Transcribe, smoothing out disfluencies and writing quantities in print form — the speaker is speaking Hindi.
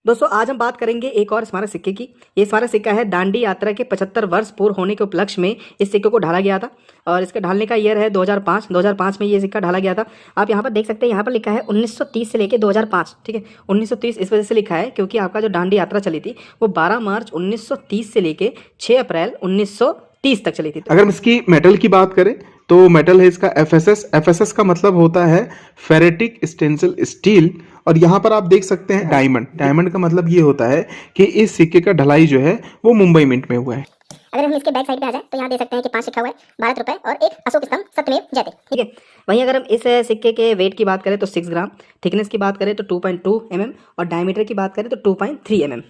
दोस्तों आज हम बात करेंगे एक और स्मारक सिक्के की। ये स्मारक सिक्का है दांडी यात्रा के 75 वर्ष पूर्ण होने के उपलक्ष्य में इस सिक्के को ढाला गया था और इसके ढालने का ईयर है 2005 में ये सिक्का ढाला गया था। आप यहाँ पर देख सकते हैं, यहाँ पर लिखा है 1930 से लेके 2005। ठीक है, 1930 इस वजह से लिखा है क्योंकि आपका जो दांडी यात्रा चली थी वो 12 मार्च 1930 से लेके 6 अप्रैल 1930 तक चली थी। अगर हम इसकी मेटल की बात करें तो मेटल है इसका एफएसएस का मतलब होता है फेरेटिक स्टेंसिल स्टील। और यहाँ पर आप देख सकते हैं डायमंड का मतलब ये होता है कि इस सिक्के का ढलाई जो है वो मुंबई मिंट में हुआ है। अगर हम इसके बैक साइड पे आ जाए तो यहाँ देख सकते हैं कि 5 लिखा हुआ है, भारत रुपए और एक अशोक स्तंभ सत्यमेव जयते। ठीक है, वहीं अगर हम इस सिक्के के वेट की बात करें तो 6 ग्राम, थिकनेस की बात करें तो 2.2 mm और डायमीटर की बात करें तो 2.3 mm।